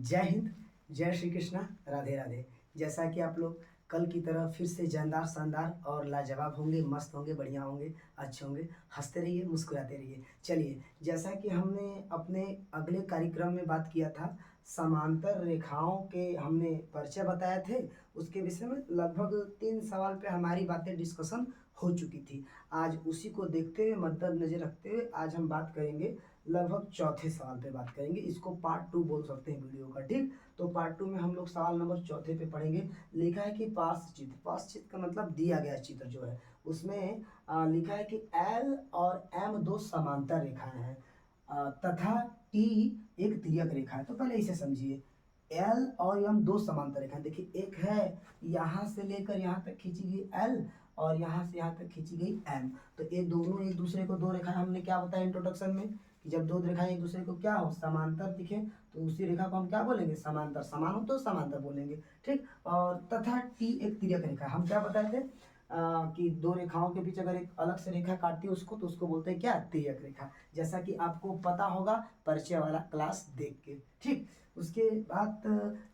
जय हिंद, जय श्री कृष्णा, राधे राधे। जैसा कि आप लोग कल की तरह फिर से जानदार, शानदार और लाजवाब होंगे, मस्त होंगे, बढ़िया होंगे, अच्छे होंगे। हंसते रहिए, मुस्कुराते रहिए। चलिए, जैसा कि हमने अपने अगले कार्यक्रम में बात किया था, समांतर रेखाओं के हमने परिचय बताए थे। उसके विषय में लगभग 3 सवाल पे हमारी बातें डिस्कशन हो चुकी थी। आज उसी को देखते हुए, मद्देनजर रखते हुए आज हम बात करेंगे, लगभग चौथे सवाल पे बात करेंगे। इसको पार्ट 2 बोल सकते हैं वीडियो का, ठीक। तो पार्ट 2 में हम लोग सवाल नंबर चौथे पे पढ़ेंगे। लिखा है कि पार्श्व चित्र, पार्श्व चित्र का मतलब दिया गया चित्र जो है उसमें लिखा है कि L और M दो समांतर रेखाएं हैं तथा T एक तिर्यक रेखा है। तो पहले इसे समझिए, L और M दो समांतर रेखाएं। देखिए, एक है यहाँ से लेकर यहाँ तक खींची गई L और यहाँ से यहाँ तक खींची गई M। तो ये दोनों एक दूसरे को, दो रेखाएं हमने क्या बताया इंट्रोडक्शन में कि जब दो रेखाएं एक दूसरे को क्या हो, समांतर दिखे तो उसी रेखा को हम क्या बोलेंगे, समांतर। समान हो तो समांतर बोलेंगे, ठीक। और तथा T एक तिर्यक रेखा। हम क्या बताए थे कि दो रेखाओं के बीच अगर एक अलग से रेखा काटती है उसको, तो उसको बोलते हैं क्या, तिर्यक रेखा। जैसा कि आपको पता होगा परिचय वाला क्लास देख के, ठीक। उसके बाद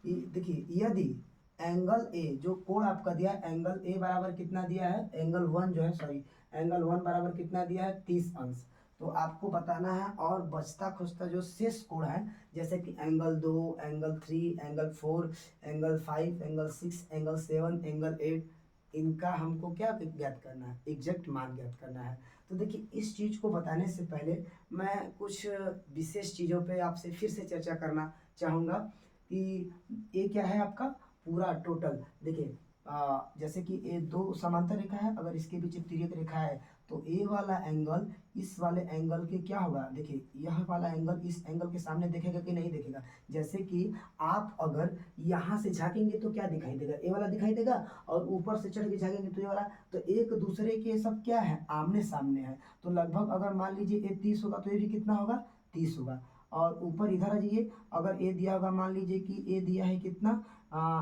देखिए, यदि एंगल ए, जो कोण आपका दिया है एंगल ए बराबर कितना दिया है, एंगल 1 जो है, सॉरी एंगल 1 बराबर कितना दिया है, 30 अंश। तो आपको बताना है और बचता खुचता जो शेष कोण है, जैसे कि angle 2, angle 3, angle 4, angle 5, angle 6, angle 7, angle 8, इनका हमको क्या ज्ञात करना है, एग्जैक्ट मान ज्ञात करना है। तो देखिए, इस चीज़ को बताने से पहले मैं कुछ विशेष चीज़ों पे आपसे फिर से चर्चा करना चाहूँगा कि ये क्या है आपका पूरा टोटल। देखिए, जैसे कि ये दो समांतर रेखा है, अगर इसके बीच एक तिर्यक रेखा है तो ए वाला एंगल इस वाले एंगल के क्या होगा, देखिए यह वाला एंगल इस एंगल के सामने देखेगा कि नहीं देखेगा। जैसे कि आप अगर यहाँ से झाँकेंगे तो क्या दिखाई देगा, ए वाला दिखाई देगा, और ऊपर से चढ़ के झाँकेंगे तो ये वाला। तो एक दूसरे के सब क्या है, आमने सामने है। तो लगभग अगर मान लीजिए ये 30 होगा तो ये भी कितना होगा, 30 होगा। और ऊपर इधर आ जाइए, अगर ए दिया होगा, मान लीजिए कि ए दिया है कितना,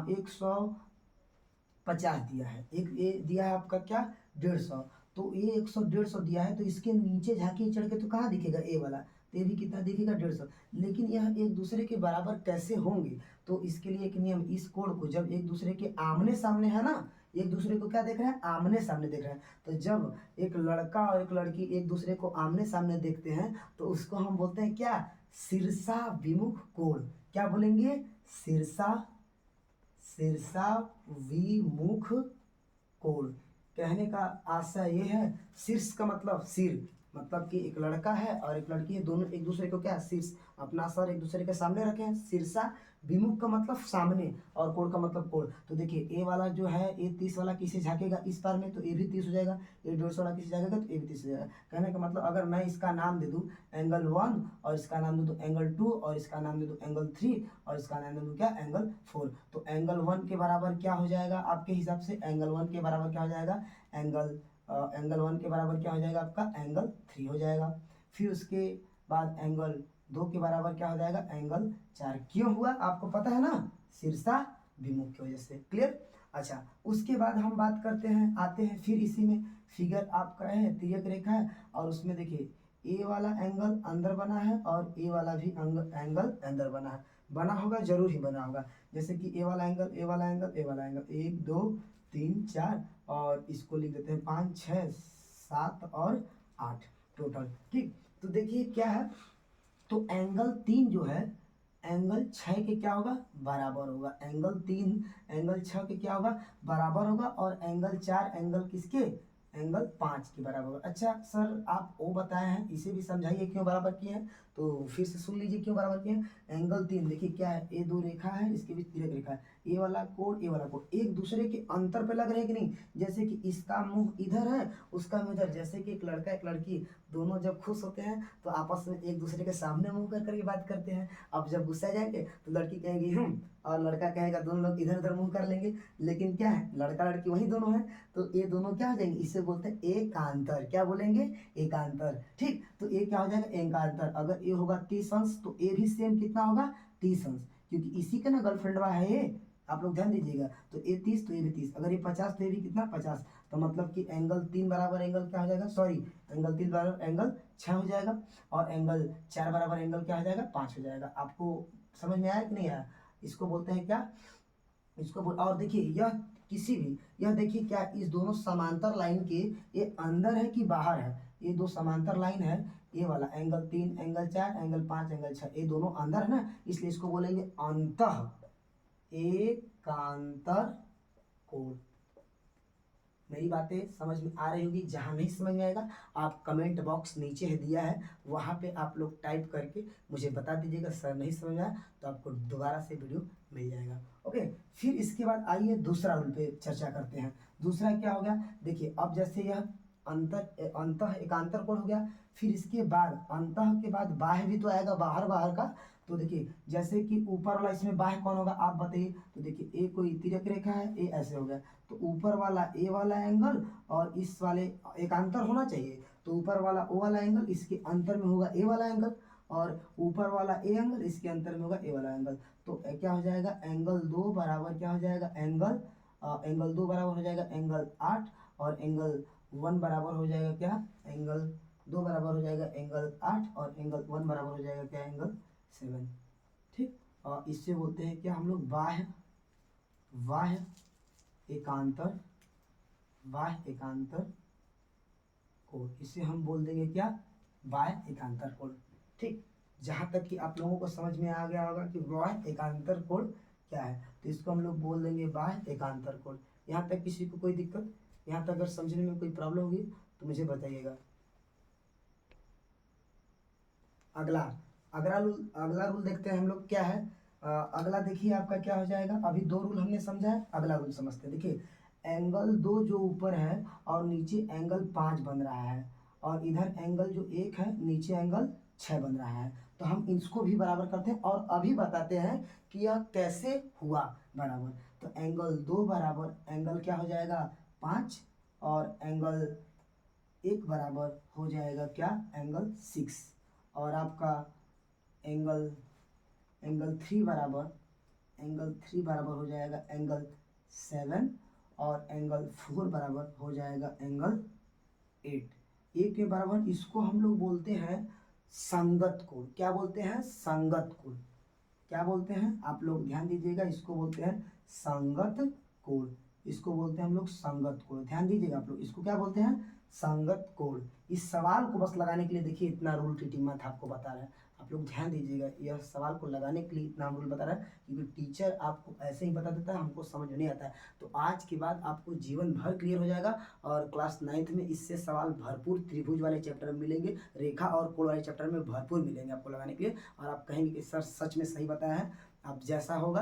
150 दिया है, एक ए दिया है आपका क्या, 150। तो ये 100 150 दिया है, तो इसके नीचे झांकी चढ़ के तो कहाँ दिखेगा, ए वाला, तो ये भी कितना दिखेगा, 150। लेकिन यह एक दूसरे के बराबर कैसे होंगे, तो इसके लिए एक नियम, इस कोण को जब एक दूसरे के आमने सामने है ना, एक दूसरे को क्या देख रहे हैं, आमने सामने देख रहे हैं। तो जब एक लड़का और एक लड़की एक दूसरे को आमने सामने देखते हैं तो उसको हम बोलते हैं क्या, शीर्षा विमुख कोण। क्या बोलेंगे, शीर्षा विमुख कोण। कहने का आशय ये है, शीर्ष का मतलब सिर, मतलब कि एक लड़का है और एक लड़की है, दोनों एक दूसरे को क्या, शीर्ष, अपना सर एक दूसरे के सामने रखे हैं। शीर्षा विमुख का मतलब सामने और कोण का मतलब कोण। तो देखिए, ए वाला जो है, ए 30 वाला किसे झाकेगा इस पार में, तो ए भी 30 हो जाएगा। ए 150 वाला किसे झाकेगा तो ए भी 30 हो जाएगा। कहने का मतलब, अगर मैं इसका नाम दे दूं एंगल 1 और इसका नाम दे दूं एंगल 2 और इसका नाम दे दूं एंगल 3 और इसका नाम दे दूं क्या, एंगल 4, तो एंगल 1 के बराबर क्या हो जाएगा आपके हिसाब से, एंगल 1 के बराबर क्या हो जाएगा, एंगल 1 के बराबर क्या हो जाएगा आपका, एंगल 3 हो जाएगा। फिर उसके बाद एंगल 2 के बराबर क्या हो जाएगा, एंगल 4। क्यों हुआ आपको पता है ना, शीर्षा विमुख की वजह से। क्लियर। अच्छा, उसके बाद हम बात करते हैं, आते हैं फिर इसी में, फिगर आपका है तिर्यक रेखा है और उसमें देखिए ए वाला एंगल अंदर बना है और ए वाला भी एंगल अंदर बना है। बना होगा, जरूर ही बना होगा। जैसे कि ए वाला एंगल, ए वाला एंगल, ए वाला एंगल, 1 2 3 4, और इसको लिख देते हैं 5 6 7 और 8 टोटल, ठीक। तो देखिए क्या है, तो एंगल 3 जो है एंगल 6 के क्या होगा, बराबर होगा। एंगल 3 एंगल 6 के क्या होगा, बराबर होगा। और एंगल 4 एंगल किसके, एंगल 5 के बराबर होगा। अच्छा सर, आप वो बताए हैं, इसे भी समझाइए क्यों बराबर किए हैं। तो फिर से सुन लीजिए क्यों बराबर किए हैं। एंगल 3 देखिए क्या है, ये दो रेखा है, इसके बीच तिर्यक रेखा है, ये वाला कोण ये वाला कोण एक दूसरे के अंतर पे लग रहे हैं कि नहीं। जैसे कि इसका मुंह इधर है, उसका मुंह इधर। जैसे कि एक लड़का एक लड़की दोनों जब खुश होते हैं तो आपस में एक दूसरे के सामने मुंह कर करके बात करते हैं। अब जब गुस्सा जाएंगे तो लड़की कहेगी और लड़का कहेगा, दोनों लोग इधर उधर मुंह कर लेंगे। लेकिन क्या है, लड़का लड़की वही दोनों हैं, तो ये दोनों क्या हो जाएंगे, इसे बोलते हैं एकांतर। क्या बोलेंगे, एकांतर, ठीक। तो ये क्या हो जाएगा, एकांतर। अगर ये होगा 30 अंश तो ये भी सेम कितना होगा, 30 अंश, क्योंकि इसी का ना गर्लफ्रेंडवा है ये। आप लोग ध्यान दीजिएगा, तो ये 30 तो ये भी 30, अगर ये 50 तो ये भी कितना 50। तो मतलब कि एंगल 3 बराबर एंगल क्या हो जाएगा, सॉरी एंगल 3 बराबर एंगल 6 हो जाएगा। और एंगल 4 बराबर एंगल क्या हो जाएगा, 5 हो जाएगा। आपको समझ में आया कि नहीं आया? इसको बोलते हैं क्या, इसको बोल। और देखिए यह किसी भी, यह देखिए क्या इस दोनों समांतर लाइन के ये अंदर है कि बाहर है? ये दो समांतर लाइन है, ये वाला एंगल 3, एंगल 4, एंगल 5, एंगल 6, ये दोनों अंदर है ना, इसलिए इसको बोलेंगे अंतः एकांतर कोण। मेरी बातें समझ में आ रही होगी। जहाँ नहीं समझ में आएगा आप कमेंट बॉक्स नीचे है दिया है, वहाँ पे आप लोग टाइप करके मुझे बता दीजिएगा सर नहीं समझ में आया, तो आपको दोबारा से वीडियो मिल जाएगा। ओके, फिर इसके बाद आइए दूसरा रूल पे चर्चा करते हैं। दूसरा क्या हो गया, देखिए अब जैसे यह अंतः एकांतर कोण हो गया, फिर इसके बाद अंतः के बाद बाह्य भी तो आएगा, बाहर बाहर का। तो देखिए जैसे कि ऊपर वाला, इसमें बाह्य कौन होगा आप बताइए? तो देखिए ए कोई तिर्यक रेखा है, ए ऐसे हो गया, तो ऊपर वाला ए वाला एंगल और इस वाले एकांतर होना चाहिए, तो ऊपर वाला ओ वाला एंगल, इसके अंतर में होगा ए वाला एंगल, और ऊपर वाला ए एंगल, इसके अंतर में होगा ए वाला एंगल। तो क्या हो जाएगा, एंगल 2 बराबर क्या हो जाएगा, एंगल 2 बराबर हो जाएगा एंगल 8, और एंगल 1 बराबर हो जाएगा क्या, एंगल 2 बराबर हो जाएगा एंगल 8, और एंगल 1 बराबर हो जाएगा क्या, एंगल 7। ठीक, और इससे बोलते हैं क्या हम लोग, बाह्य एकांतर कोण। इसे हम बोल देंगे क्या, बाह्य एकांतर कोण। ठीक, जहाँ तक कि आप लोगों को समझ में आ गया होगा कि बाह्य एकांतर कोण क्या है, तो इसको हम लोग बोल देंगे बाह्य एकांतर कोण। यहाँ तक किसी को कोई दिक्कत, यहाँ तक अगर समझने में कोई प्रॉब्लम होगी तो मुझे बताइएगा। अगला रूल देखते हैं हम लोग क्या है। अगला देखिए आपका क्या हो जाएगा, अभी 2 रूल हमने समझा है, अगला रूल समझते हैं। देखिए एंगल 2 जो ऊपर है और नीचे एंगल 5 बन रहा है, और इधर एंगल जो 1 है नीचे एंगल 6 बन रहा है, तो हम इसको भी बराबर करते हैं और अभी बताते हैं कि यह कैसे हुआ बराबर। तो एंगल 2 बराबर एंगल क्या हो जाएगा 5, और एंगल 1 बराबर हो जाएगा क्या, एंगल 6, और आपका एंगल 3 बराबर हो जाएगा एंगल 7, और एंगल 4 बराबर हो जाएगा एंगल 8। एक के बराबर, इसको हम लोग बोलते हैं संगत कोण। क्या बोलते हैं, संगत कोण। क्या बोलते हैं आप लोग ध्यान दीजिएगा, इसको बोलते हैं संगत कोण, इसको बोलते हैं हम लोग संगत कोण। ध्यान दीजिएगा आप लोग, इसको क्या बोलते हैं, संगत कोण। इस सवाल को बस लगाने के लिए देखिए इतना रूल टीटीमत आपको बता रहा है, आप लोग ध्यान दीजिएगा, यह सवाल को लगाने के लिए इतना रूल बता रहा है, क्योंकि टीचर आपको ऐसे ही बता देता है, हमको समझ नहीं आता है। तो आज के बाद आपको जीवन भर क्लियर हो जाएगा, और क्लास 9th में इससे सवाल भरपूर त्रिभुज वाले चैप्टर में मिलेंगे, रेखा और कोण वाले चैप्टर में भरपूर मिलेंगे आपको लगाने के लिए, और आप कहेंगे कि सर सच में सही बताया है। आप जैसा होगा,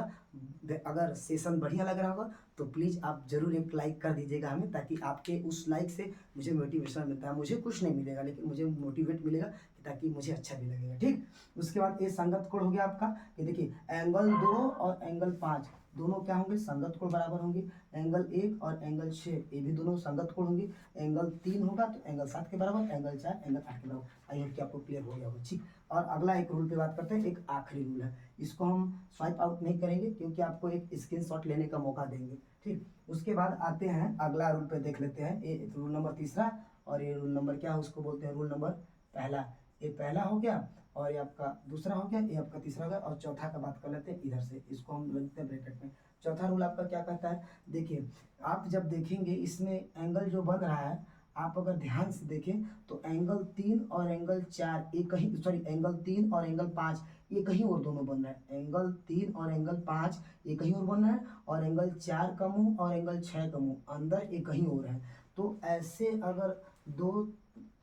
अगर सेशन बढ़िया लग रहा होगा तो प्लीज़ आप ज़रूर एक लाइक कर दीजिएगा हमें, ताकि आपके उस लाइक से मुझे मोटिवेशन मिलता है। मुझे कुछ नहीं मिलेगा, लेकिन मुझे मोटिवेट मिलेगा, ताकि मुझे अच्छा भी लगेगा। ठीक, उसके बाद ये संगत कोण हो गया आपका। ये देखिए एंगल 2 और एंगल 5 दोनों क्या होंगे, संगत कोण बराबर होंगे। एंगल 1 और एंगल 6 ये भी दोनों संगत कोण होंगे। एंगल 3 होगा तो एंगल 7 के बराबर, एंगल 4 एंगल 8 के बराबर। आई होप कि आपको क्लियर हो गया होगा। ठीक, और अगला एक रूल पे बात करते हैं, एक आखिरी रूल है, इसको हम स्वाइप आउट नहीं करेंगे क्योंकि आपको एक स्क्रीनशॉट लेने का मौका देंगे। ठीक, उसके बाद आते हैं अगला रूल पे, देख लेते हैं। ये रूल नंबर तीसरा, और ये रूल नंबर क्या है, उसको बोलते हैं रूल नंबर पहला। ये पहला हो गया, और ये आपका दूसरा हो गया, ये आपका तीसरा हो गया, और चौथा का बात कर लेते हैं इधर से, इसको हम लिखते हैं ब्रैकेट में। चौथा रूल आपका क्या कहता है, देखिए आप जब देखेंगे इसमें एंगल जो बन रहा है, आप अगर ध्यान से देखें तो एंगल 3 और एंगल 4 एक कहीं, सॉरी एंगल 3 और एंगल 5 ये कहीं और दोनों बन रहा है। एंगल 3 और एंगल 5 ये कहीं और बन रहा है, और एंगल 4 का मुंह और एंगल 6 का मुंह अंदर ये कहीं और है। तो ऐसे अगर दो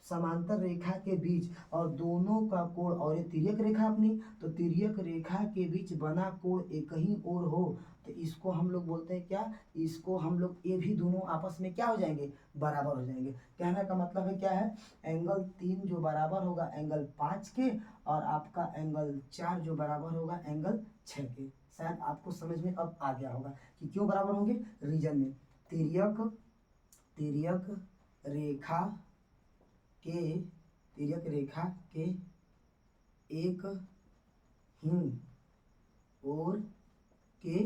समांतर रेखा के बीच और दोनों का कोण, और ये तिर्यक रेखा अपनी, तो तिर्यक रेखा के बीच बना कोण एक ही ओर हो, तो इसको हम लोग बोलते हैं क्या, इसको हम लोग, ये भी दोनों आपस में क्या हो जाएंगे, बराबर हो जाएंगे। कहने का मतलब है क्या है, एंगल 3 जो बराबर होगा एंगल 5 के, और आपका एंगल 4 जो बराबर होगा एंगल 6 के। शायद आपको समझ में अब आ गया होगा कि क्यों बराबर होंगे। रीजन में तिर्यक रेखा के एक ही ओर के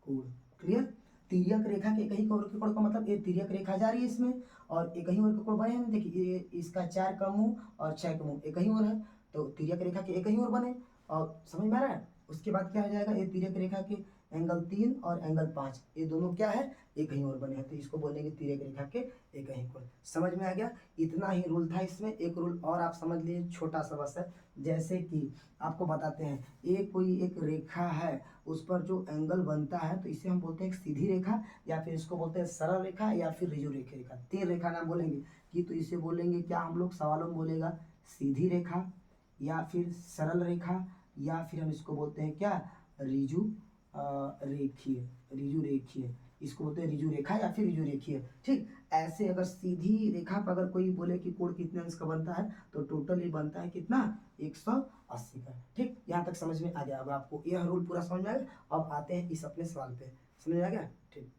कोण। क्लियर, तिर्यक रेखा के एक ही ओर के कोण का मतलब ये तिर्यक रेखा जा रही है इसमें, और एक ही ओर के कोण बने हैं। देखिए ये इसका 4 का मुंह और 6 का मुंह एक ही ओर है, तो तिर्यक रेखा के एक ही ओर बने, और समझ में आ रहा है। उसके बाद क्या हो जाएगा, ये तिर्यक रेखा के एंगल 3 और एंगल 5 ये दोनों क्या है, एक ही ओर बने हैं, तो इसको बोलेंगे तिर्यक रेखा के एक ही कोण। समझ में आ गया, इतना ही रूल था इसमें। एक रूल और आप समझ लीजिए, छोटा सा बस है। जैसे कि आपको बताते हैं, कोई एक रेखा है, उस पर जो एंगल बनता है तो इसे हम बोलते हैं एक सीधी रेखा, या फिर इसको बोलते हैं सरल रेखा, या फिर ऋजु रेखा। 3 रेखा नाम बोलेंगे कि, तो इसे बोलेंगे क्या हम लोग, सवालों में बोलेगा सीधी रेखा, या फिर सरल रेखा, या फिर हम इसको बोलते हैं क्या, ऋजु रेखीय। ऋजु रेखीय इसको बोलते हैं, ऋजु रेखा या फिर ऋजु रेखीय। ठीक, ऐसे अगर सीधी रेखा पर अगर कोई बोले कि कोण कितने अंश का बनता है, तो टोटल ही बनता है कितना, 180 का। ठीक, यहाँ तक समझ में आ गया। अब आपको यह रूल पूरा समझ में आ गया। अब आते हैं इस अपने सवाल पे, समझ में आ गया। ठीक,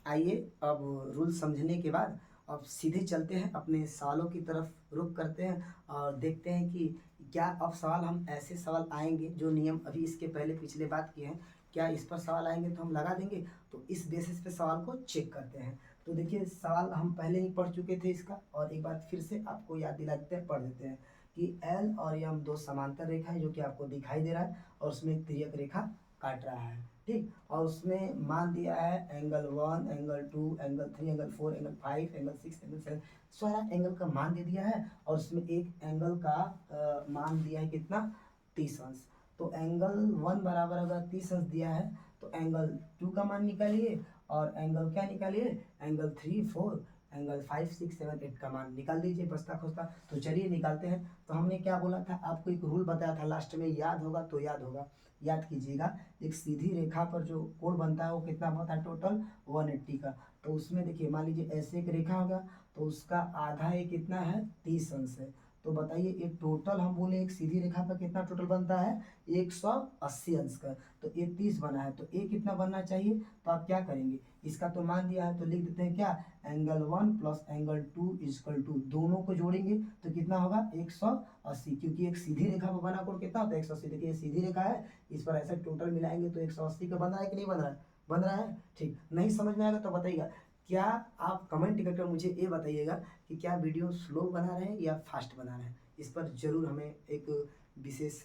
आइए अब रूल समझने के बाद अब सीधे चलते हैं अपने सवालों की तरफ, रुख करते हैं और देखते हैं कि क्या अब सवाल, हम ऐसे सवाल आएंगे जो नियम अभी इसके पहले पिछले बात किए हैं, क्या इस पर सवाल आएंगे तो हम लगा देंगे। तो इस बेसिस पे सवाल को चेक करते हैं। तो देखिए, सवाल हम पहले ही पढ़ चुके थे इसका, और एक बार फिर से आपको याद दिला देते हैं, पढ़ देते हैं कि L और M दो समांतर रेखा है जो कि आपको दिखाई दे रहा है, और उसमें एक तिर्यक रेखा काट रहा है। ठीक, और उसमें मान दिया है angle 1, angle 2, angle 3, angle 4, angle 5, angle 6, angle 7, सारा एंगल का मान दे दिया है, और उसमें एक एंगल का मान दिया है कितना, 30 अंश। तो एंगल 1 बराबर अगर 30 अंश दिया है, तो एंगल 2 का मान निकालिए, और एंगल क्या निकालिए, एंगल 3, 4, एंगल 5, 6, 7, 8 का मान निकाल दीजिए बचता खुचता। तो चलिए निकालते हैं। तो हमने क्या बोला था, आपको एक रूल बताया था लास्ट में, याद होगा तो याद होगा, याद कीजिएगा। एक सीधी रेखा पर जो कोण बनता है वो कितना बनता है, टोटल 180 का। तो उसमें देखिए, मान लीजिए ऐसे एक रेखा होगा, तो उसका आधा ये कितना है, 30 अंश है। तो बताइए, ये टोटल हम बोले एक सीधी रेखा पर कितना टोटल बनता है, 180 अंश का। तो ये 30 बना है, तो ये कितना बनना चाहिए। तो आप क्या करेंगे, इसका तो मान दिया है, तो लिख देते हैं क्या, angle 1 plus angle 2 equal to, दोनों को जोड़ेंगे तो कितना होगा, 180, क्योंकि एक सीधी रेखा पर बना कोण कितना होता है, 180। देखिए ये सीधी रेखा है, इस पर ऐसे टोटल मिलाएंगे तो 180 का बन रहा है कि नहीं बन रहा है, बन रहा है। ठीक, नहीं समझ में आएगा तो बताइएगा। क्या आप कमेंट करके मुझे ये बताइएगा कि क्या वीडियो स्लो बना रहे हैं या फास्ट बना रहे हैं। इस पर जरूर हमें एक विशेष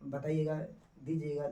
बताइएगा, दीजिएगा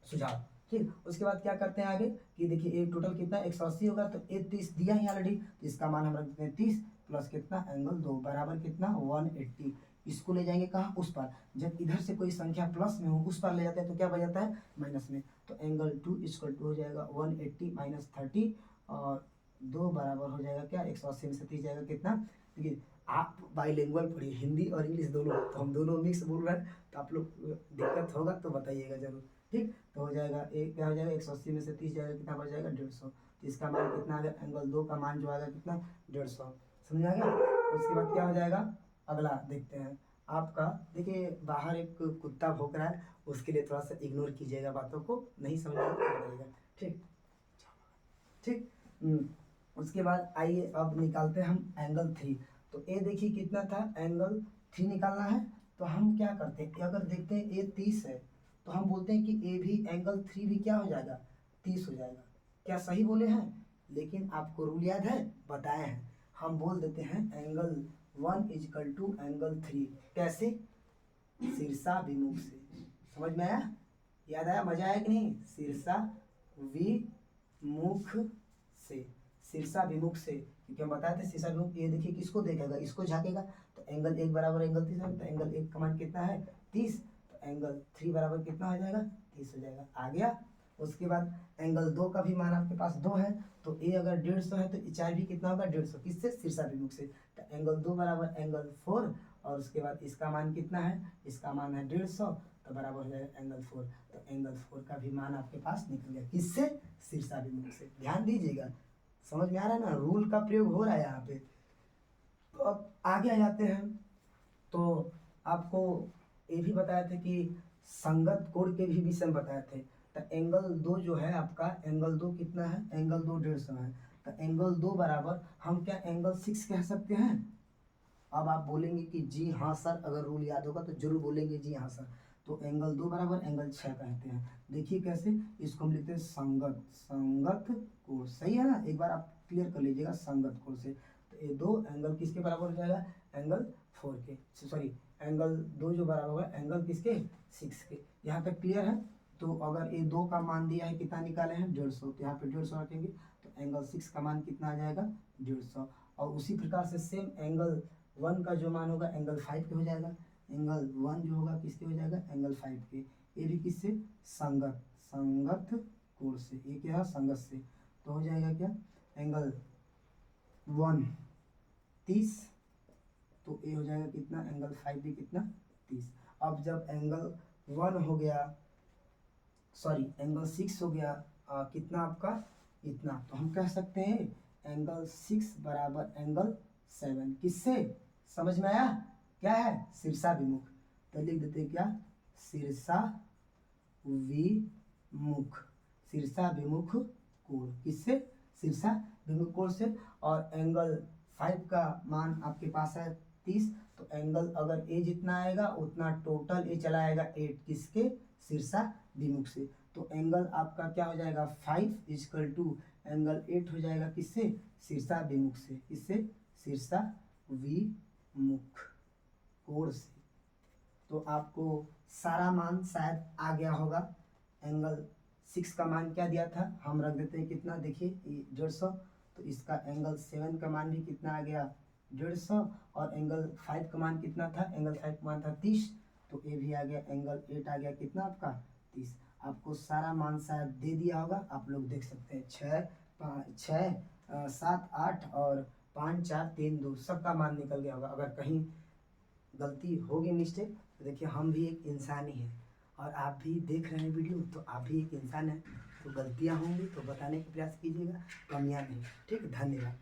सुझाव। ठीक, उसके बाद क्या करते हैं आगे कि देखिए, ये टोटल कितना 180 होगा, तो ये 30 दिया ही ऑलरेडी, तो इसका मान हम रख देते हैं 30 प्लस कितना, एंगल 2 बराबर कितना, 180। इसको ले जाएंगे कहाँ, उस पर। जब इधर से कोई संख्या प्लस में हो, उस पर ले जाते हैं तो क्या बच जाता है, माइनस में। तो एंगल 2 इक्वल टू हो जाएगा 180 माइनस 30, और 2 बराबर हो जाएगा क्या, 180 में से 30 जाएगा कितना। देखिए, आप बाईलिंगुअल पढ़िए, हिंदी और इंग्लिश दोनों, तो हम दोनों मिक्स बोल रहे हैं, तो आप लोग दिक्कत होगा तो बताइएगा जरूर। ठीक, तो हो जाएगा एक क्या हो जाएगा, 180 में से 30 जाएगा, कितना बच जाएगा, 150। तो इसका मान कितना आ गया, एंगल 2 का मान जो आएगा कितना, 150। समझ आ गया। उसके बाद क्या हो जाएगा, अगला देखते हैं आपका। देखिए, बाहर एक कुत्ता भौंक रहा है, उसके लिए थोड़ा सा इग्नोर कीजिएगा, बातों को नहीं समझ में आएगा। ठीक ठीक, उसके बाद आइए अब निकालते हैं हम एंगल 3। तो ए देखिए कितना था, एंगल 3 निकालना है। तो हम क्या करते हैं, अगर देखते हैं ए 30 है, तो हम बोलते हैं कि ए भी एंगल 3 भी क्या हो जाएगा, 30 हो जाएगा। क्या सही बोले हैं। लेकिन आपको रूल याद है, बताए हैं। हम बोल देते हैं एंगल 1 इक्वल टू एंगल 3, कैसे, शीर्षा विमुख से। समझ में आया, याद आया, मजा आया कि नहीं, शीर्षा विमुख से, शीर्षा विमुख से, क्योंकि हम बताए थे शीर्षा विमुख। ये देखिए किसको देखेगा, इसको झाकेगा। तो एंगल 1 बराबर एंगल 30 है, तो एंगल 1 का मान कितना है, 30। तो एंगल 3 बराबर कितना हो जाएगा, 30 हो जाएगा, आ गया। उसके बाद एंगल 2 का भी मान आपके पास 2 है, तो ए अगर 150 है तो एच भी कितना होगा, 150, किससे, शीर्षा विमुख से। तो एंगल 2 बराबर एंगल 4, और उसके बाद इसका मान कितना है, इसका मान है 150, तो बराबर हो जाएगा एंगल 4। तो एंगल 4 का भी मान आपके पास निकल गया, किससे, शीर्षा विमुख से। ध्यान दीजिएगा, समझ में आ रहा है ना, रूल का प्रयोग हो रहा है यहाँ पे। तो अब आगे आ जाते हैं। तो आपको ये भी बताए थे कि संगत कोण के भी विषय में बताए थे। तो एंगल 2 जो है आपका, एंगल 2 कितना है, एंगल 2 150 है। तो एंगल 2 बराबर हम क्या एंगल 6 कह सकते हैं। अब आप बोलेंगे कि जी हाँ सर, अगर रूल याद होगा तो जरूर बोलेंगे जी हाँ सर। तो एंगल 2 बराबर एंगल 6 कहते हैं। देखिए कैसे, इसको हम लिखते हैं संगत, संगत कोण, सही है ना, एक बार आप क्लियर कर लीजिएगा, संगत कोण से। तो ये 2 एंगल किसके बराबर हो जाएगा, एंगल 4 के, सॉरी एंगल 2 जो बराबर होगा एंगल किसके 6 के। यहाँ तक क्लियर है। तो अगर ये 2 का मान दिया है कितना निकाले हैं 150, तो यहाँ पे 150 रखेंगे तो एंगल 6 का मान कितना आ जाएगा 150। और उसी प्रकार से सेम एंगल 1 का जो मान होगा एंगल 5 के हो जाएगा। एंगल 1 जो होगा किसके हो जाएगा एंगल 5 के। ये भी किससे संगत कोण से, ये क्या है संगत से। तो हो जाएगा क्या एंगल 1 30, तो ये हो जाएगा कितना एंगल 5 भी कितना 30। अब जब एंगल 1 हो गया सॉरी एंगल 6 हो गया कितना आपका इतना, तो हम कह सकते हैं एंगल 6 बराबर एंगल 7 किससे, समझ में आया क्या है शीर्षाभिमुख। तो लिख देते हैं क्या शीर्षाभिमुख, शीर्षाभिमुख कोण किससे शीर्षाभिमुख कोण से। और एंगल 5 का मान आपके पास है 30, तो एंगल अगर ए जितना आएगा उतना टोटल ए चला आएगा 8 किसके शीर्षाभिमुख से। तो एंगल आपका क्या हो जाएगा 5 इजकल टू एंगल 8 हो जाएगा किससे शीर्षाभिमुख से, किससे शीर्षाभिमुख कोण से। तो आपको सारा मान शायद आ गया होगा। एंगल 6 का मान क्या दिया था हम रख देते हैं कितना, देखिए 150, तो इसका एंगल 7 का मान भी कितना आ गया 150। और एंगल 5 का मान कितना था, एंगल 5 का मान था 30, तो ये भी आ गया एंगल 8 आ गया कितना आपका 30। आपको सारा मान शायद दे दिया होगा, आप लोग देख सकते हैं 6 7 8 और 5 4 3 2 सबका मान निकल गया होगा। अगर कहीं गलती होगी मिस्टेक तो देखिए हम भी एक इंसान ही हैं और आप भी देख रहे हैं वीडियो, तो आप भी एक इंसान हैं, तो गलतियाँ होंगी तो बताने का प्रयास कीजिएगा, कमियाँ नहीं। ठीक, धन्यवाद।